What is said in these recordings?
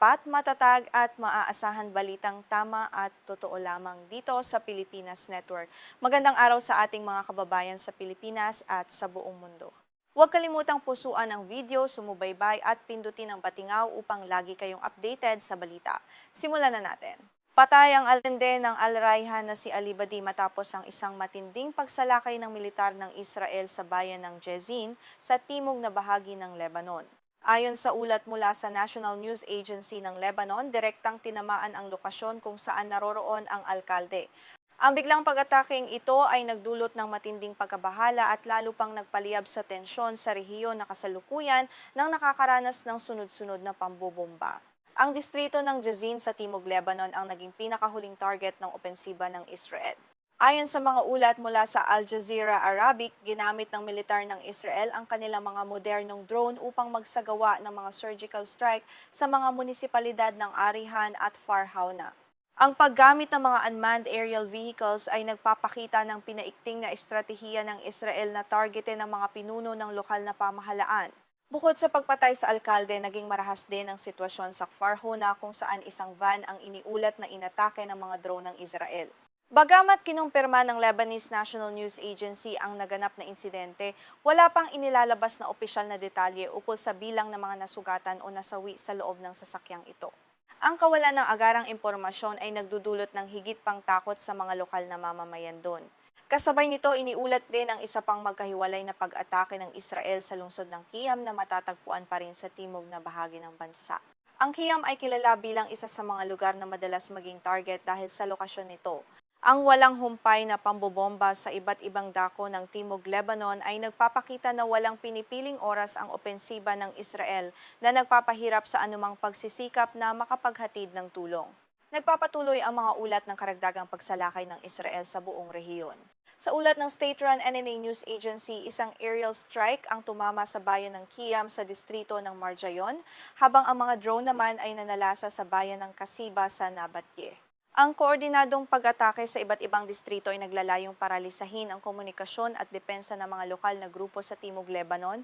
tapat, matatag at maaasahan balitang tama at totoo lamang dito sa Pilipinas Network. Magandang araw sa ating mga kababayan sa Pilipinas at sa buong mundo. Huwag kalimutang pusuan ang video, sumubaybay at pindutin ang batingaw upang lagi kayong updated sa balita. Simulan na natin. Patay ang alende ng Al Rayhan na si Ali Badi matapos ang isang matinding pagsalakay ng militar ng Israel sa bayan ng Jezin sa timog na bahagi ng Lebanon. Ayon sa ulat mula sa National News Agency ng Lebanon, direktang tinamaan ang lokasyon kung saan naroroon ang alkalde. Ang biglang pag-ataking ito ay nagdulot ng matinding pagkabahala at lalo pang nagpaliyab sa tensyon sa rehiyon na kasalukuyan nang nakakaranas ng sunod-sunod na pambobomba. Ang distrito ng Jezin sa Timog Lebanon ang naging pinakahuling target ng opensiba ng Israel. Ayon sa mga ulat mula sa Al Jazeera Arabic, ginamit ng militar ng Israel ang kanilang mga modernong drone upang magsagawa ng mga surgical strike sa mga munisipalidad ng Arihan at Farhauna. Ang paggamit ng mga unmanned aerial vehicles ay nagpapakita ng pinaikting na estratehiya ng Israel na targetin ng mga pinuno ng lokal na pamahalaan. Bukod sa pagpatay sa alkalde, naging marahas din ang sitwasyon sa Farhauna kung saan isang van ang iniulat na inatake ng mga drone ng Israel. Bagamat kinumpirma ng Lebanese National News Agency ang naganap na insidente, wala pang inilalabas na opisyal na detalye ukol sa bilang ng mga nasugatan o nasawi sa loob ng sasakyang ito. Ang kawalan ng agarang impormasyon ay nagdudulot ng higit pang takot sa mga lokal na mamamayan doon. Kasabay nito, iniulat din ang isa pang magkahiwalay na pag-atake ng Israel sa lungsod ng Qiyam na matatagpuan pa rin sa timog na bahagi ng bansa. Ang Qiyam ay kilala bilang isa sa mga lugar na madalas maging target dahil sa lokasyon nito. Ang walang humpay na pambobomba sa iba't ibang dako ng Timog Lebanon ay nagpapakita na walang pinipiling oras ang opensiba ng Israel na nagpapahirap sa anumang pagsisikap na makapaghatid ng tulong. Nagpapatuloy ang mga ulat ng karagdagang pagsalakay ng Israel sa buong rehiyon. Sa ulat ng state-run NNA News Agency, isang aerial strike ang tumama sa bayan ng Qiyam sa distrito ng Marjayon, habang ang mga drone naman ay nanalasa sa bayan ng Kasiba sa Nabatye. Ang koordinadong pag-atake sa iba't ibang distrito ay naglalayong paralisahin ang komunikasyon at depensa ng mga lokal na grupo sa Timog Lebanon.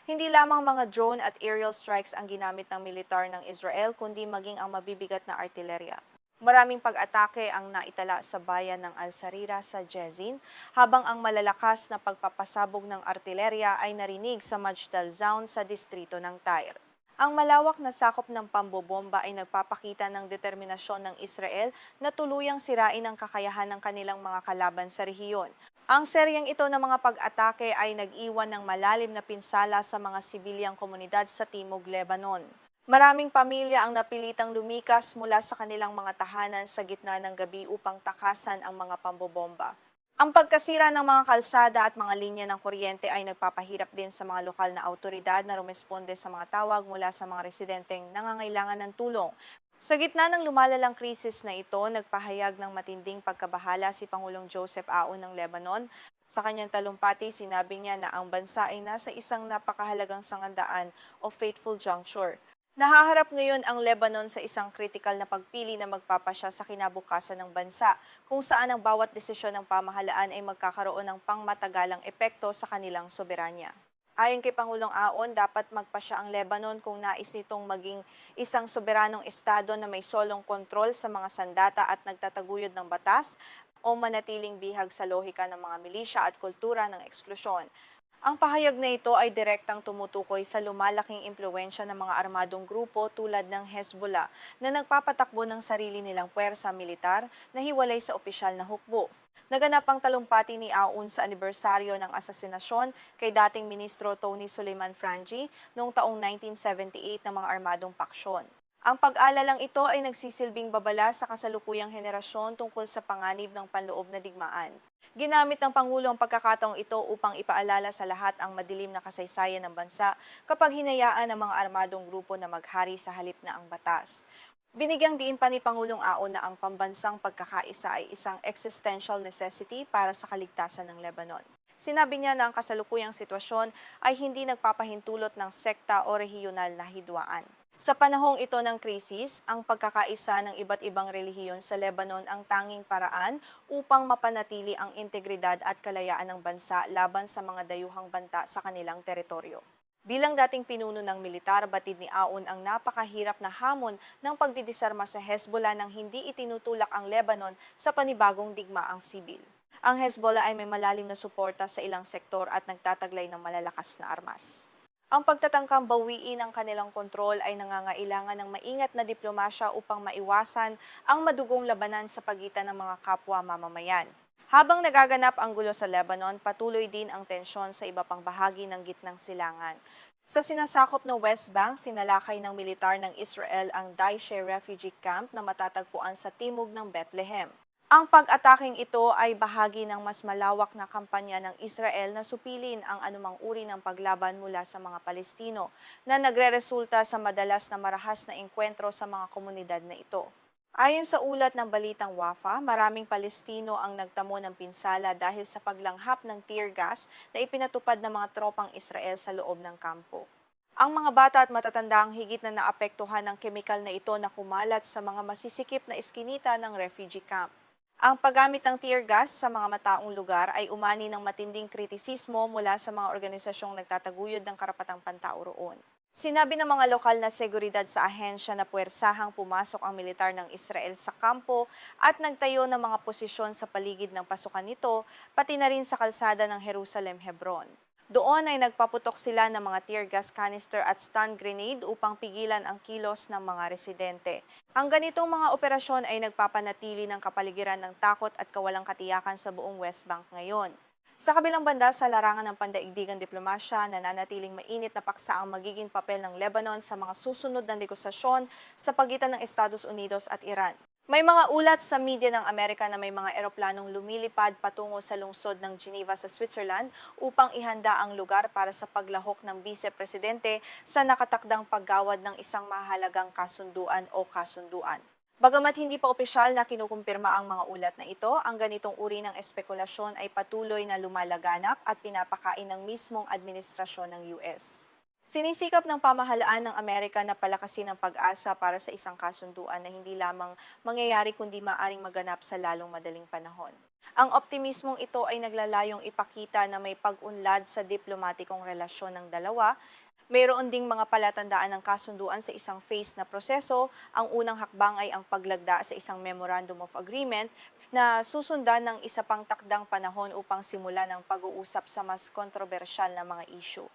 Hindi lamang mga drone at aerial strikes ang ginamit ng militar ng Israel, kundi maging ang mabibigat na artilerya. Maraming pag-atake ang naitala sa bayan ng Al-Sarira sa Jezin, habang ang malalakas na pagpapasabog ng artilerya ay narinig sa Majdal Zone sa distrito ng Tyre. Ang malawak na sakop ng pambobomba ay nagpapakita ng determinasyon ng Israel na tuluyang sirain ang kakayahan ng kanilang mga kalaban sa rehiyon. Ang seryeng ito ng mga pag-atake ay nag-iwan ng malalim na pinsala sa mga sibilyang komunidad sa Timog Lebanon. Maraming pamilya ang napilitang lumikas mula sa kanilang mga tahanan sa gitna ng gabi upang takasan ang mga pambobomba. Ang pagkasira ng mga kalsada at mga linya ng kuryente ay nagpapahirap din sa mga lokal na awtoridad na rumesponde sa mga tawag mula sa mga residenteng nangangailangan ng tulong. Sa gitna ng lumalalang krisis na ito, nagpahayag ng matinding pagkabahala si Pangulong Joseph Aoun ng Lebanon. Sa kanyang talumpati, sinabi niya na ang bansa ay nasa isang napakahalagang sangandaan o fateful juncture. Nahaharap ngayon ang Lebanon sa isang kritikal na pagpili na magpapasya sa kinabukasan ng bansa, kung saan ang bawat desisyon ng pamahalaan ay magkakaroon ng pangmatagalang epekto sa kanilang soberanya. Ayon kay Pangulong Aoun, dapat magpasya ang Lebanon kung nais nitong maging isang soberanong estado na may solong kontrol sa mga sandata at nagtataguyod ng batas o manatiling bihag sa lohika ng mga milisya at kultura ng eksklusyon. Ang pahayag na ito ay direktang tumutukoy sa lumalaking impluwensya ng mga armadong grupo tulad ng Hezbollah na nagpapatakbo ng sarili nilang puwersa militar na hiwalay sa opisyal na hukbo. Naganap ang talumpati ni Aoun sa anibersaryo ng asasinasyon kay dating Ministro Tony Suleiman Frangi noong taong 1978 ng mga armadong paksyon. Ang pag-alalang ito ay nagsisilbing babala sa kasalukuyang henerasyon tungkol sa panganib ng panloob na digmaan. Ginamit ng Pangulo ang pagkakataong ito upang ipaalala sa lahat ang madilim na kasaysayan ng bansa kapag hinayaan ng mga armadong grupo na maghari sa halip na ang batas. Binigyang diin pa ni Pangulong Aoun na ang pambansang pagkakaisa ay isang existential necessity para sa kaligtasan ng Lebanon. Sinabi niya na ang kasalukuyang sitwasyon ay hindi nagpapahintulot ng sekta o rehiyonal na hidwaan. Sa panahong ito ng krisis, ang pagkakaisa ng iba't ibang relihiyon sa Lebanon ang tanging paraan upang mapanatili ang integridad at kalayaan ng bansa laban sa mga dayuhang banta sa kanilang teritoryo. Bilang dating pinuno ng militar, batid ni Aoun ang napakahirap na hamon ng pagdidisarma sa Hezbollah nang hindi itinutulak ang Lebanon sa panibagong digmaang sibil. Ang Hezbollah ay may malalim na suporta sa ilang sektor at nagtataglay ng malalakas na armas. Ang pagtatangkang bawiin ang kanilang kontrol ay nangangailangan ng maingat na diplomasya upang maiwasan ang madugong labanan sa pagitan ng mga kapwa mamamayan. Habang nagaganap ang gulo sa Lebanon, patuloy din ang tensyon sa iba pang bahagi ng gitnang silangan. Sa sinasakop na West Bank, sinalakay ng militar ng Israel ang Daishe refugee camp na matatagpuan sa timog ng Bethlehem. Ang pag-ataking ito ay bahagi ng mas malawak na kampanya ng Israel na supilin ang anumang uri ng paglaban mula sa mga Palestino na nagreresulta sa madalas na marahas na engkwentro sa mga komunidad na ito. Ayon sa ulat ng Balitang Wafa, maraming Palestino ang nagtamo ng pinsala dahil sa paglanghap ng tear gas na ipinatupad ng mga tropang Israel sa loob ng kampo. Ang mga bata at matatanda ang higit na naapektuhan ng kemikal na ito na kumalat sa mga masisikip na iskinita ng refugee camp. Ang paggamit ng tear gas sa mga mataong lugar ay umani ng matinding kritisismo mula sa mga organisasyong nagtataguyod ng karapatang pantao roon. Sinabi ng mga lokal na seguridad sa ahensya na puwersahang pumasok ang militar ng Israel sa kampo at nagtayo ng mga posisyon sa paligid ng pasukan nito, pati na rin sa kalsada ng Jerusalem-Hebron. Doon ay nagpaputok sila ng mga tear gas canister at stun grenade upang pigilan ang kilos ng mga residente. Ang ganitong mga operasyon ay nagpapanatili ng kapaligiran ng takot at kawalang katiyakan sa buong West Bank ngayon. Sa kabilang banda, sa larangan ng pandaigdigang diplomasya, nananatiling mainit na paksa ang magiging papel ng Lebanon sa mga susunod na negosasyon sa pagitan ng Estados Unidos at Iran. May mga ulat sa media ng Amerika na may mga eroplanong lumilipad patungo sa lungsod ng Geneva sa Switzerland upang ihanda ang lugar para sa paglahok ng vice-presidente sa nakatakdang paggawad ng isang mahalagang kasunduan o kasunduan. Bagamat hindi pa opisyal na kinukumpirma ang mga ulat na ito, ang ganitong uri ng espekulasyon ay patuloy na lumalaganap at pinapakain ng mismong administrasyon ng US. Sinisikap ng pamahalaan ng Amerika na palakasin ang pag-asa para sa isang kasunduan na hindi lamang mangyayari kundi maaring maganap sa lalong madaling panahon. Ang optimismong ito ay naglalayong ipakita na may pag-unlad sa diplomatikong relasyon ng dalawa. Mayroon ding mga palatandaan ng kasunduan sa isang phase na proseso. Ang unang hakbang ay ang paglagda sa isang Memorandum of Agreement na susundan ng isa pang takdang panahon upang simulan ang pag-uusap sa mas kontrobersyal na mga issue.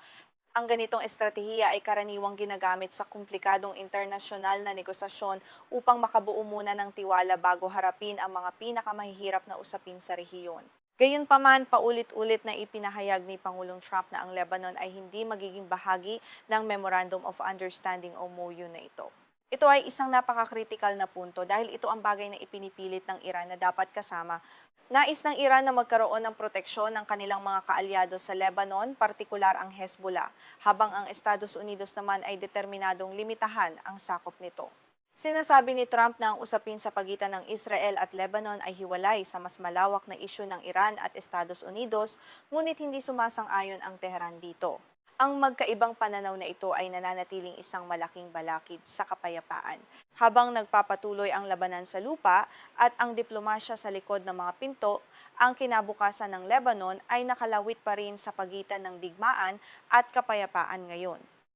Ang ganitong estratehiya ay karaniwang ginagamit sa komplikadong internasyonal na negosasyon upang makabuo muna ng tiwala bago harapin ang mga pinakamahihirap na usapin sa rehiyon. Gayunpaman, paulit-ulit na ipinahayag ni Pangulong Trump na ang Lebanon ay hindi magiging bahagi ng Memorandum of Understanding o MOU na ito. Ito ay isang napaka-critical na punto dahil ito ang bagay na ipinipilit ng Iran na dapat kasama. Nais ng Iran na magkaroon ng proteksyon ng kanilang mga kaalyado sa Lebanon, partikular ang Hezbollah, habang ang Estados Unidos naman ay determinadong limitahan ang sakop nito. Sinasabi ni Trump na ang usapin sa pagitan ng Israel at Lebanon ay hiwalay sa mas malawak na isyu ng Iran at Estados Unidos, ngunit hindi sumasang-ayon ang Tehran dito. Ang magkaibang pananaw na ito ay nananatiling isang malaking balakid sa kapayapaan, habang nagpapatuloy ang labanan sa lupa at ang diplomasya sa likod ng mga pinto. Ang kinabukasan ng Lebanon ay nakalawit pa rin sa pagitan ng digmaan at kapayapaan ngayon.